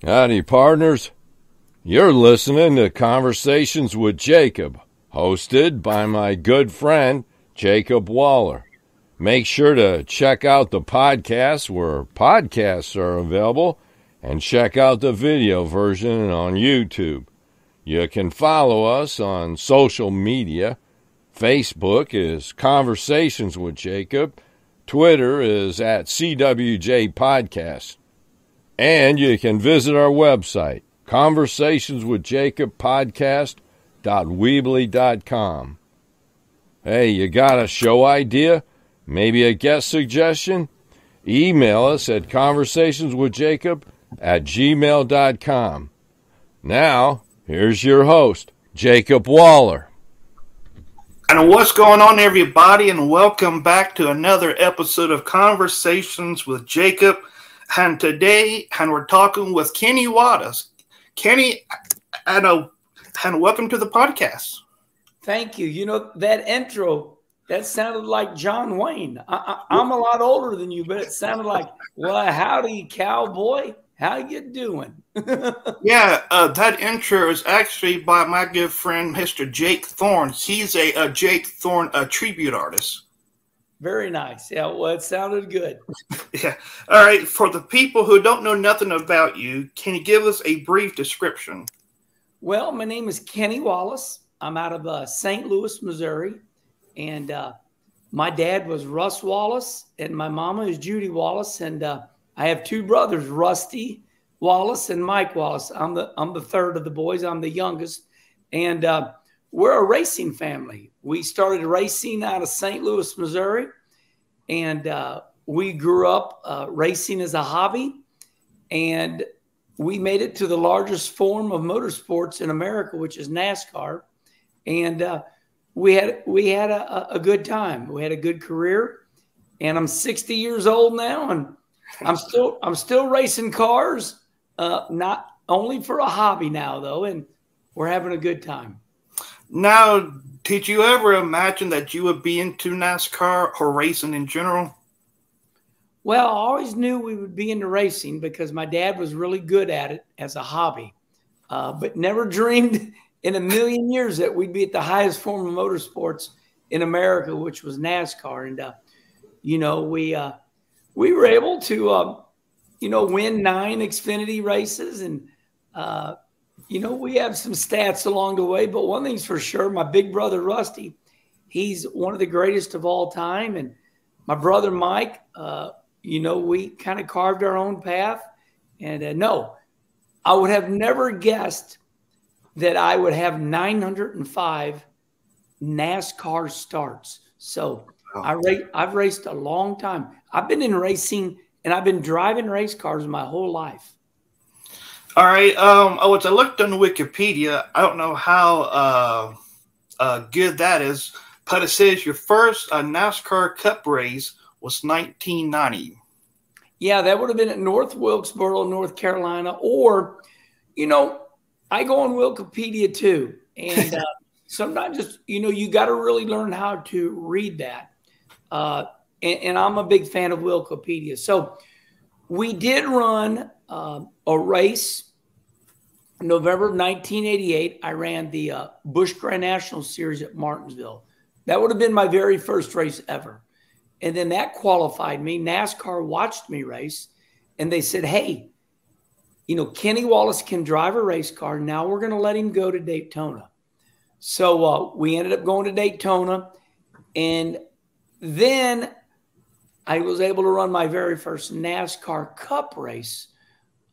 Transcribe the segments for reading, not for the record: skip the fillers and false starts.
Howdy, partners. You're listening to Conversations with Jacob, hosted by my good friend, Jacob Waller. Make sure to check out the podcast where podcasts are available and check out the video version on YouTube. You can follow us on social media. Facebook is Conversations with Jacob. Twitter is at CWJ Podcast. And you can visit our website, conversationswithjacobpodcast.weebly.com. Hey, you got a show idea? Maybe a guest suggestion? Email us at conversationswithjacob@gmail.com. Now, here's your host, Jacob Waller. And what's going on, everybody, and welcome back to another episode of Conversations with Jacob. And today, we're talking with Kenny Wallace. Kenny, and welcome to the podcast. Thank you. You know, that intro, that sounded like John Wayne. I'm a lot older than you, but it sounded like, well, howdy, cowboy. How you doing? Yeah, that intro is actually by my good friend, Mr. Jake Thorne. He's a Jake Thorne tribute artist. Very nice. Yeah, well, it sounded good. Yeah. All right. For the people who don't know nothing about you, can you give us a brief description? Well, my name is Kenny Wallace. I'm out of St. Louis, Missouri. And my dad was Russ Wallace, and my mama is Judy Wallace. And I have two brothers, Rusty Wallace and Mike Wallace. I'm the third of the boys. I'm the youngest. And we're a racing family. We started racing out of St. Louis, Missouri, and we grew up racing as a hobby, and we made it to the largest form of motorsports in America, which is NASCAR, and we had a good time. We had a good career, and I'm 60 years old now, and I'm still racing cars, not only for a hobby now though, and we're having a good time. Now, did you ever imagine that you would be into NASCAR or racing in general? Well, I always knew we would be into racing because my dad was really good at it as a hobby, but never dreamed in a million years that we'd be at the highest form of motorsports in America, which was NASCAR. And, you know, we were able to, win 9 Xfinity races, and, we have some stats along the way, but one thing's for sure, my big brother, Rusty, he's one of the greatest of all time. And my brother, Mike, we kind of carved our own path. And no, I would have never guessed that I would have 905 NASCAR starts. So I've raced a long time. I've been in racing, and I've been driving race cars my whole life. All right. I looked on Wikipedia. I don't know how good that is, but it says your first NASCAR Cup race was 1990. Yeah, that would have been at North Wilkesboro, North Carolina. Or, I go on Wikipedia too. And sometimes just, you got to really learn how to read that. And I'm a big fan of Wikipedia. So we did run a race in November of 1988. I ran the Busch Grand National Series at Martinsville. That would have been my very first race ever. And then that qualified me. NASCAR watched me race, and they said, hey, Kenny Wallace can drive a race car. Now we're going to let him go to Daytona. So we ended up going to Daytona, and then I was able to run my very first NASCAR Cup race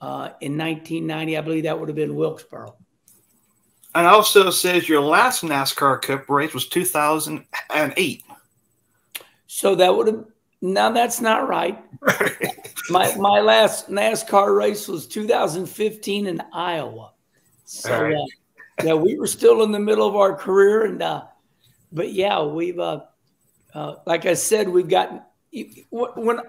in 1990. I believe that would have been Wilkesboro. And also says your last NASCAR Cup race was 2008. So that would have – no, that's not right. My last NASCAR race was 2015 in Iowa. So, right. Yeah, we were still in the middle of our career. But, yeah, we've like I said, we've gotten – when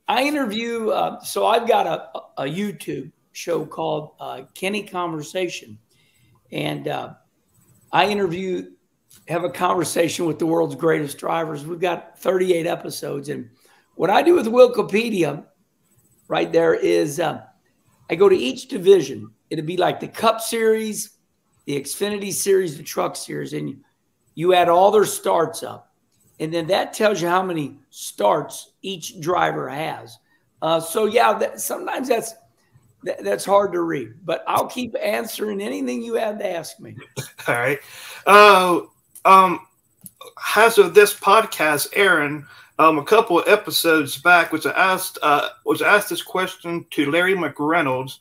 I interview so I've got a YouTube show called Kenny Conversation. And I have a conversation with the world's greatest drivers. We've got 38 episodes. And what I do with Wikipedia right there is I go to each division. It'd be like the Cup Series, the Xfinity Series, the Truck Series, and you add all their starts up. And then that tells you how many starts each driver has. So, yeah, sometimes that's hard to read. But I'll keep answering anything you have to ask me. All right. As of this podcast, Aaron, a couple of episodes back was asked this question to Larry McReynolds,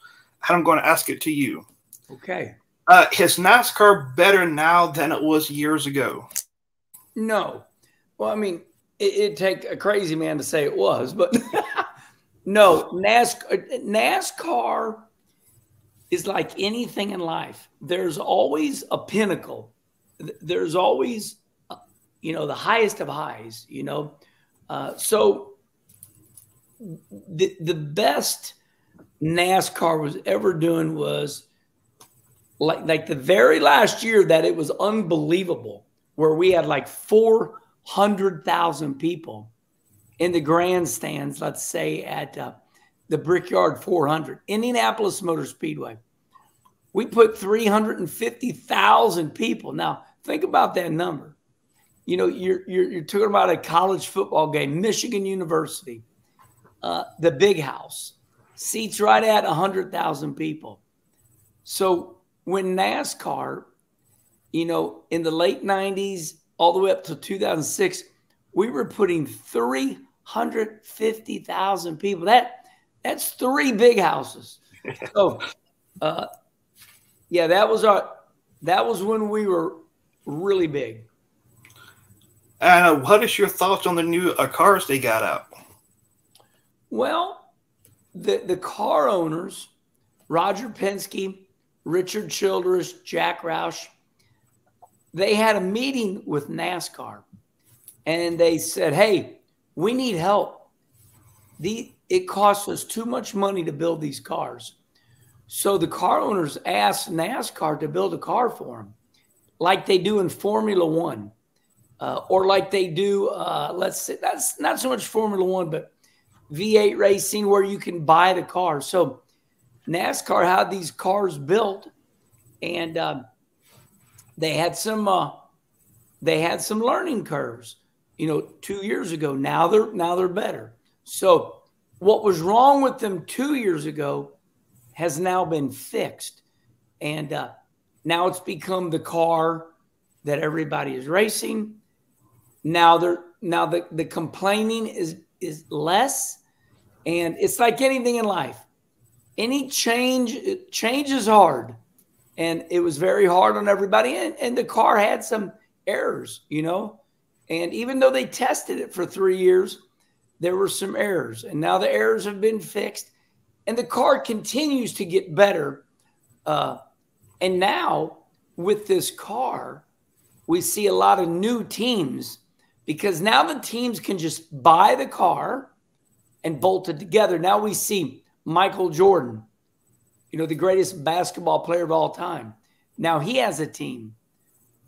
and I'm going to ask it to you. Okay. Is NASCAR better now than it was years ago? No. Well, I mean, it'd take a crazy man to say it was, but no. NASCAR is like anything in life. There's always a pinnacle. There's always, the highest of highs, So the best NASCAR was ever doing was like the very last year that it was unbelievable, where we had like 400,000 people in the grandstands, let's say at the Brickyard 400, Indianapolis Motor Speedway. We put 350,000 people. Now, think about that number. You're talking about a college football game, Michigan University, the Big House, seats right at 100,000 people. So when NASCAR, in the late 90s, all the way up to 2006, we were putting 350,000 people. That's 3 big houses. So, yeah, that was when we were really big. And what is your thoughts on the new cars they got out? Well, the car owners, Roger Penske, Richard Childress, Jack Roush, they had a meeting with NASCAR, and they said, hey, we need help. It costs us too much money to build these cars. So the car owners asked NASCAR to build a car for them, like they do in Formula One. Or like they do, let's say, that's not so much Formula One, but V8 racing where you can buy the car. So NASCAR had these cars built, and they had some learning curves, 2 years ago. Now they're better. So what was wrong with them 2 years ago has now been fixed, and now it's become the car that everybody is racing. Now the complaining is less, and it's like anything in life. Any change is hard, and it was very hard on everybody. And the car had some errors, and even though they tested it for 3 years, there were some errors, and now the errors have been fixed, and the car continues to get better. And now with this car, we see a lot of new teams, because now the teams can just buy the car and bolt it together. Now we see Michael Jordan, the greatest basketball player of all time. Now he has a team.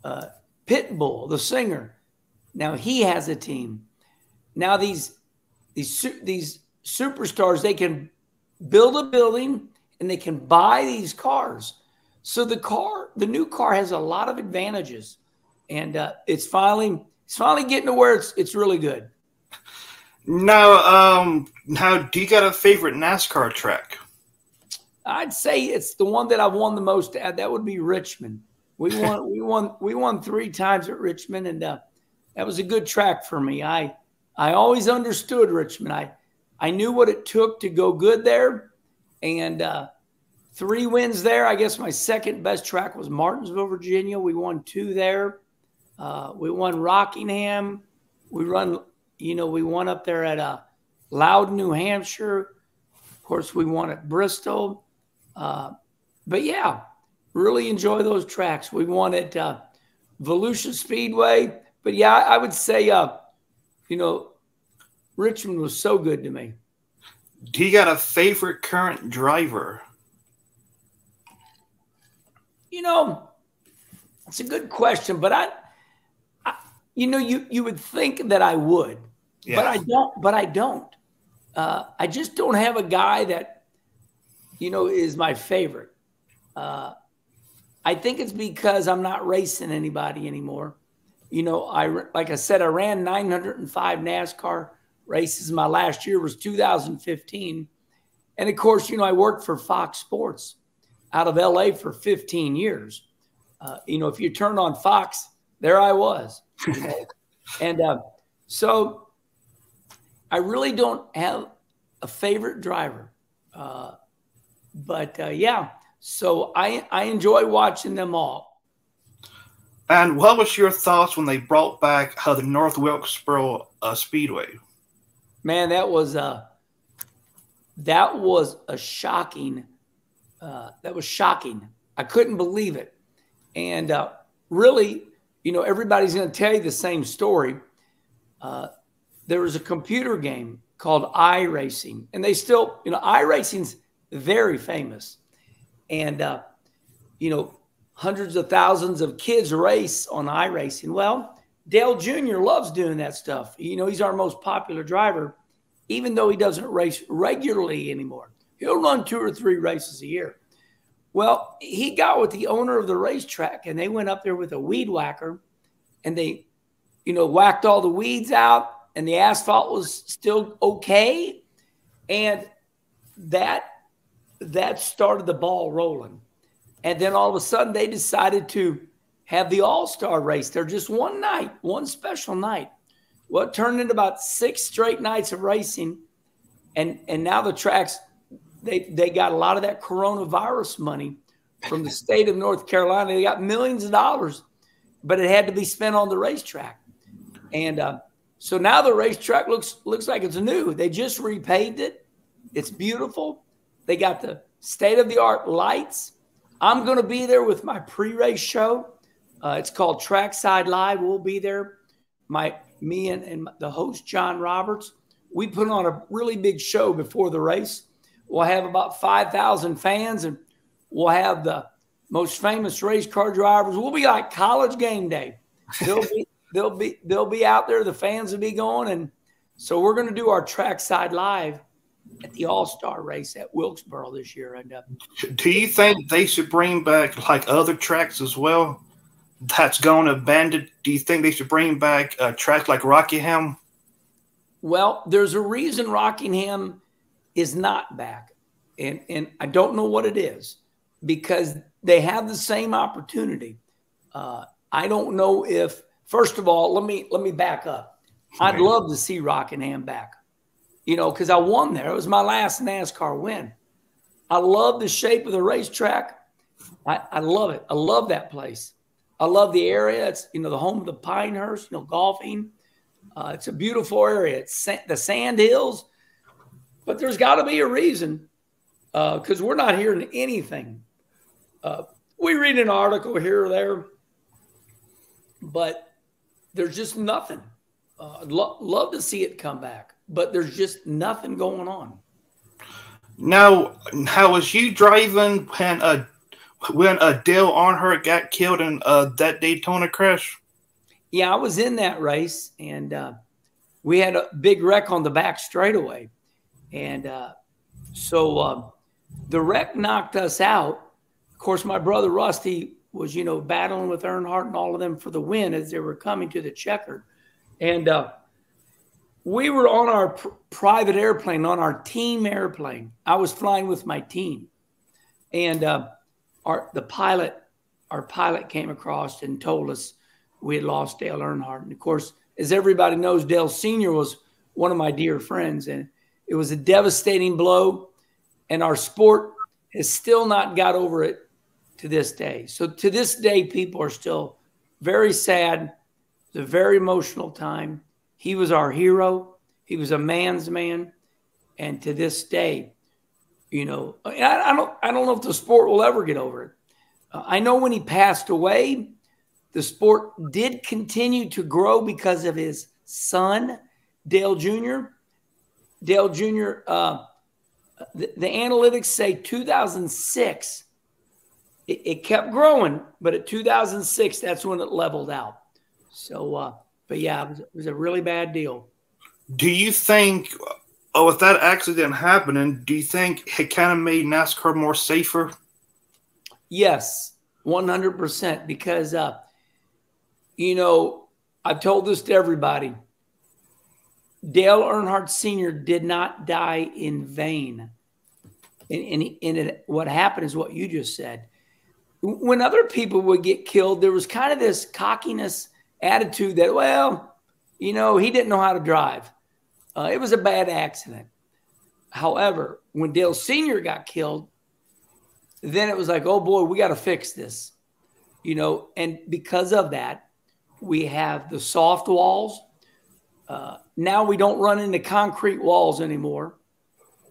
Pitbull, the singer, now he has a team. Now these superstars, they can build a building and they can buy these cars. So the new car has a lot of advantages, and it's finally getting to where it's really good. Now, do you got a favorite NASCAR track? I'd say it's the one that I've won the most at. That would be Richmond. We won 3 times at Richmond, and that was a good track for me. I always understood Richmond. I knew what it took to go good there, and 3 wins there. I guess my second best track was Martinsville, Virginia. We won 2 there. We won Rockingham. We won up there at Loudon, New Hampshire. Of course, we won at Bristol. But yeah, really enjoy those tracks. We won at Volusia Speedway. But yeah, I would say, Richmond was so good to me. Do you got a favorite current driver? It's a good question, but you would think that I would, yeah. But I don't. I just don't have a guy that is my favorite. I think it's because I'm not racing anybody anymore. Like I said, I ran 905 NASCAR races. My last year was 2015. And of course, I worked for Fox Sports out of LA for 15 years. If you turned on Fox, there I was. And so I really don't have a favorite driver. But so I enjoy watching them all. And what was your thoughts when they brought back the North Wilkesboro Speedway? Man, that was shocking. That was shocking. I couldn't believe it. And really, everybody's going to tell you the same story. There was a computer game called iRacing, and they still, iRacing's very famous. And, hundreds of thousands of kids race on iRacing. Well, Dale Jr. loves doing that stuff. He's our most popular driver, even though he doesn't race regularly anymore. He'll run 2 or 3 races a year. Well, he got with the owner of the racetrack, and they went up there with a weed whacker, and they, whacked all the weeds out, and the asphalt was still okay. And that started the ball rolling. And then all of a sudden they decided to have the all-star race there just one night, one special night. Well, it turned into about 6 straight nights of racing. And now the tracks, they got a lot of that coronavirus money from the state of North Carolina. They got millions of dollars, but it had to be spent on the racetrack. And so now the racetrack looks like it's new. They just repaved it. It's beautiful. They got the state-of-the-art lights. I'm going to be there with my pre-race show. It's called Trackside Live. We'll be there. Me and the host, John Roberts. We put on a really big show before the race. We'll have about 5,000 fans, and we'll have the most famous race car drivers. We'll be like college game day. They'll be out there. The fans will be going, and so we're going to do our Trackside Live at the All-Star race at Wilkesboro this year. And do you think they should bring back like other tracks as well that's gone abandoned? Do you think they should bring back a track like Rockingham? Well, there's a reason Rockingham is not back, and I don't know what it is, because they have the same opportunity. I don't know if, first of all, let me back up. I'd love to see Rockingham back. Because I won there. It was my last NASCAR win. I love the shape of the racetrack. I love it. I love that place. I love the area. It's, the home of the Pinehurst, golfing. It's a beautiful area. It's the sand hills. But there's got to be a reason, because we're not hearing anything. We read an article here or there, but there's just nothing. I'd love to see it come back, but there's just nothing going on. Now, how was you driving when Dale Earnhardt got killed in that Daytona crash? Yeah, I was in that race, and we had a big wreck on the back straightaway. And so the wreck knocked us out. Of course, my brother Rusty was, battling with Earnhardt and all of them for the win as they were coming to the checkered. And we were on our private airplane, on our team airplane. I was flying with my team. And our pilot came across and told us we had lost Dale Earnhardt. And, of course, as everybody knows, Dale Sr. was one of my dear friends. And it was a devastating blow. And our sport has still not got over it to this day. So to this day, people are still very sad. It's a very emotional time. He was our hero. He was a man's man. And to this day, I don't know if the sport will ever get over it. I know when he passed away, the sport did continue to grow because of his son, Dale Jr. Dale Jr., the analytics say 2006, it kept growing, but at 2006, that's when it leveled out. So, but yeah, it was a really bad deal. Do you think with that accident happening, do you think it kind of made NASCAR more safer? Yes, 100%. Because, I've told this to everybody. Dale Earnhardt Sr. did not die in vain. And what happened is what you just said. When other people would get killed, there was kind of this cockiness attitude that, well, he didn't know how to drive. It was a bad accident. However, when Dale Sr. got killed, then it was like, oh boy, we got to fix this. And because of that, we have the soft walls. Now we don't run into concrete walls anymore,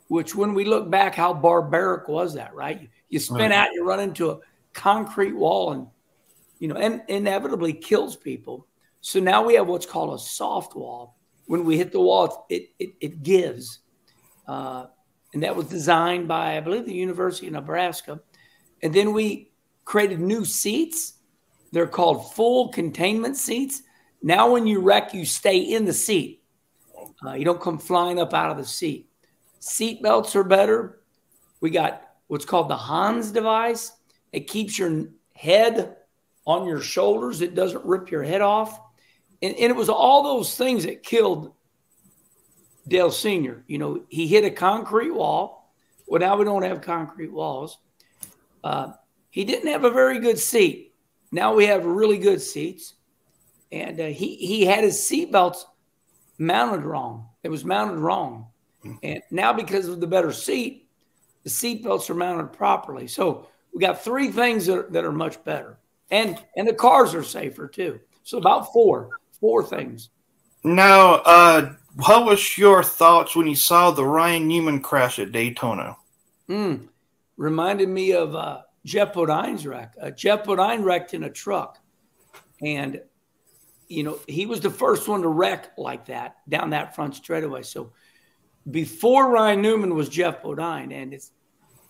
which when we look back, how barbaric was that, right? You spin out, you run into a concrete wall and, and inevitably kills people. So now we have what's called a soft wall. When we hit the wall, it gives. And that was designed by, I believe, the University of Nebraska. And then we created new seats. They're called full containment seats. Now when you wreck, you stay in the seat. You don't come flying up out of the seat. Seat belts are better. We got what's called the Hans device. It keeps your head on your shoulders. It doesn't rip your head off. And it was all those things that killed Dale Sr. He hit a concrete wall. Well, now we don't have concrete walls. He didn't have a very good seat. Now we have really good seats. And he had his seat belts mounted wrong. It was mounted wrong. And now because of the better seat, the seat belts are mounted properly. So we got three things that are much better. And the cars are safer too. So about four things. Now, what was your thoughts when you saw the Ryan Newman crash at Daytona? Reminded me of Jeff Bodine's wreck. Jeff Bodine wrecked in a truck. And, he was the first one to wreck like that down that front straightaway. So before Ryan Newman was Jeff Bodine. And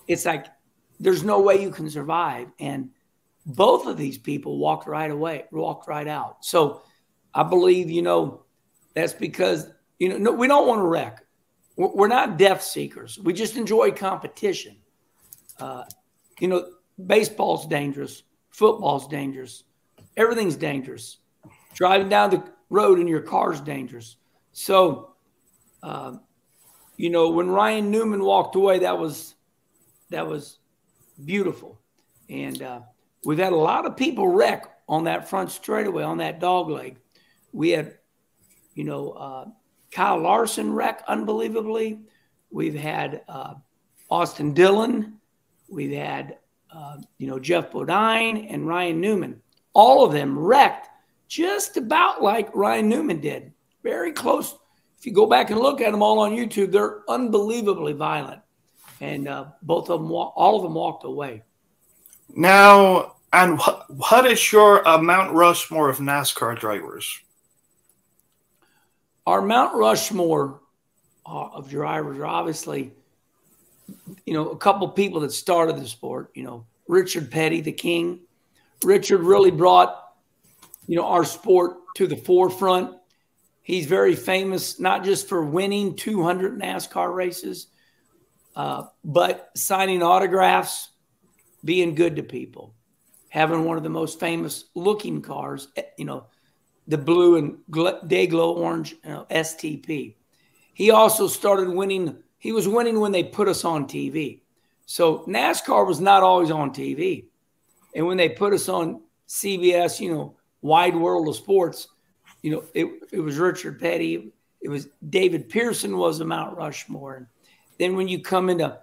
it's like there's no way you can survive. And both of these people walked right out. So I believe, that's because, no, we don't want to wreck. We're not death seekers. We just enjoy competition. Baseball's dangerous. Football's dangerous. Everything's dangerous. Driving down the road in your car's dangerous. So, when Ryan Newman walked away, that was beautiful. And we've had a lot of people wreck on that front straightaway, on that dog leg. We had, Kyle Larson wreck unbelievably. We've had Austin Dillon. We've had, Jeff Bodine and Ryan Newman. All of them wrecked just about like Ryan Newman did. Very close. If you go back and look at them all on YouTube, they're unbelievably violent. And all of them walked away. Now, and what is your Mount Rushmore of NASCAR drivers? Our Mount Rushmore of drivers are obviously, a couple people that started the sport. Richard Petty, the king. Richard really brought, our sport to the forefront. He's very famous, not just for winning 200 NASCAR races, but signing autographs, being good to people, having one of the most famous looking cars, the blue and day glow orange STP. He also started winning. He was winning when they put us on TV. So NASCAR was not always on TV. And when they put us on CBS, Wide World of Sports, it was Richard Petty. It was David Pearson was a Mount Rushmore. And then when you come into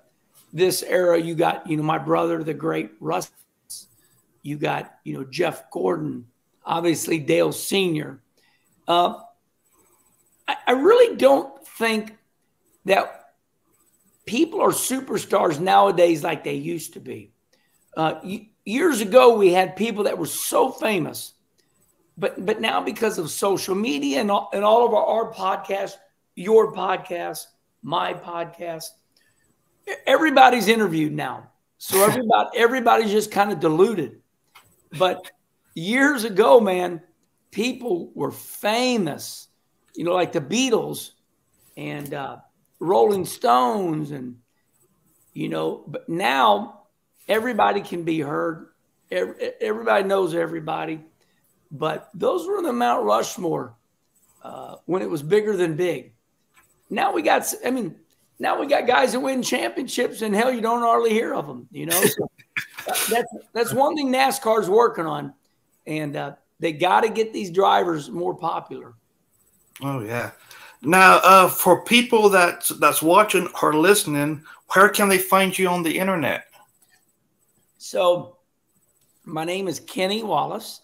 this era, you got, my brother, the great Russ. You got, Jeff Gordon, obviously Dale Sr. I really don't think that people are superstars nowadays like they used to be. Years ago, we had people that were so famous, but now because of social media and all of our podcasts, your podcast, my podcast, everybody's interviewed now. So everybody's just kind of diluted. But years ago, man, people were famous, like the Beatles and Rolling Stones and, you know, but now everybody can be heard. Everybody knows everybody. But those were the Mount Rushmore when it was bigger than big. Now we got, I mean, now we got guys that win championships, and hell, you don't hardly hear of them, you know. So that's one thing NASCAR's working on, and they got to get these drivers more popular. Oh yeah. Now, for people that's watching or listening, where can they find you on the internet? So, my name is Kenny Wallace,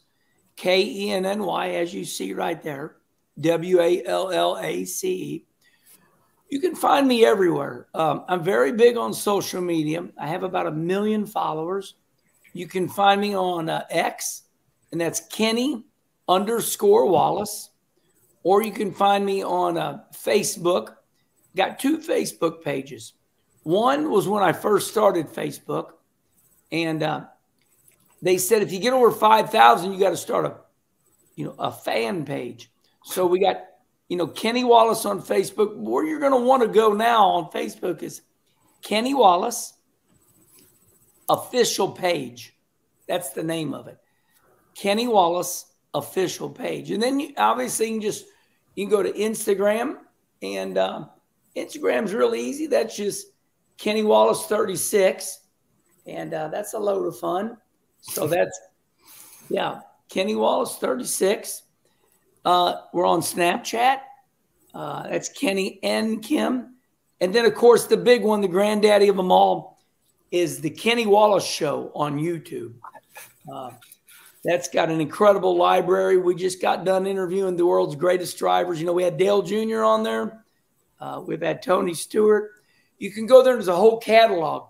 Kenny, as you see right there, Wallace. You can find me everywhere. I'm very big on social media. I have about 1 million followers. You can find me on X, and that's Kenny_Wallace. Or you can find me on Facebook. Got 2 Facebook pages. One was when I first started Facebook, and they said if you get over 5,000, you got to start a fan page. So we got Kenny Wallace on Facebook. Where you're going to want to go now on Facebook is Kenny Wallace official page. That's the name of it. Kenny Wallace official page. And then obviously you can go to Instagram, and Instagram's really easy. That's just Kenny Wallace 36. And that's a load of fun. So that's, Kenny Wallace 36. We're on Snapchat. That's Kenny N. Kim. And then, of course, the big one, the granddaddy of them all, is the Kenny Wallace Show on YouTube. That's got an incredible library. We just got done interviewing the world's greatest drivers. We had Dale Jr. on there. We've had Tony Stewart. You can go there. There's a whole catalog.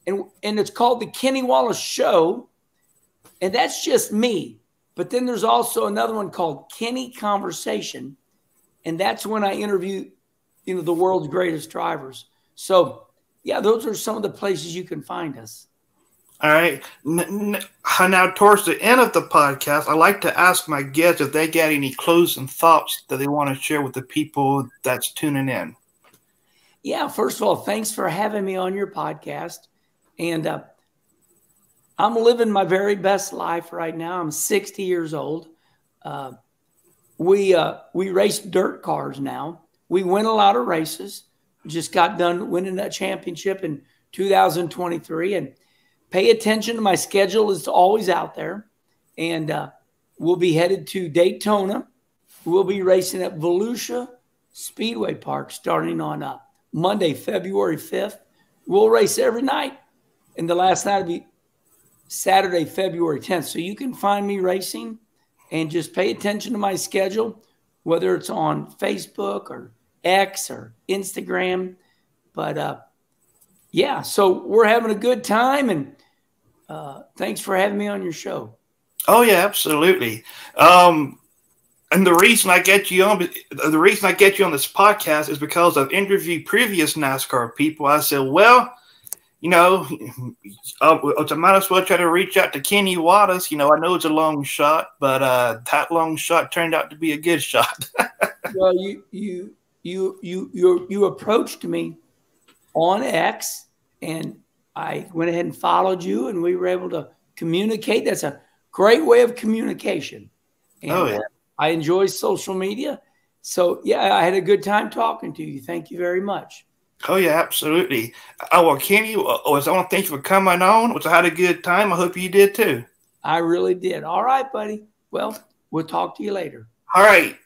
And it's called the Kenny Wallace Show. And that's just me. But then there's also another one called Kenny Conversation. And that's when I interview, the world's greatest drivers. So, those are some of the places you can find us. All right. Now, towards the end of the podcast, I like to ask my guests if they got any closing thoughts that they want to share with the people that's tuning in. Yeah, first of all, thanks for having me on your podcast. And I'm living my very best life right now. I'm 60 years old. We race dirt cars now. We win a lot of races. Just got done winning that championship in 2023. And pay attention to my schedule. It's always out there. And we'll be headed to Daytona. We'll be racing at Volusia Speedway Park starting on Monday, February 5th. We'll race every night. And the last night will be Saturday, February 10th. So you can find me racing and just pay attention to my schedule, whether it's on Facebook or X or Instagram. But so we're having a good time, and thanks for having me on your show. Oh yeah, absolutely. And the reason I get you on this podcast is because I've interviewed previous NASCAR people. I said, well, I might as well try to reach out to Kenny Wallace. I know it's a long shot, but that long shot turned out to be a good shot. Well, you approached me on X, and I went ahead and followed you, and we were able to communicate. That's a great way of communication. And I enjoy social media. So, I had a good time talking to you. Thank you very much. Oh, yeah, absolutely. Well, Kenny, I want to thank you for coming on. I had a good time. I hope you did too. I really did. All right, buddy. Well, we'll talk to you later. All right.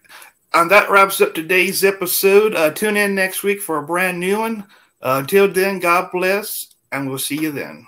And that wraps up today's episode. Tune in next week for a brand new one. Until then, God bless, and we'll see you then.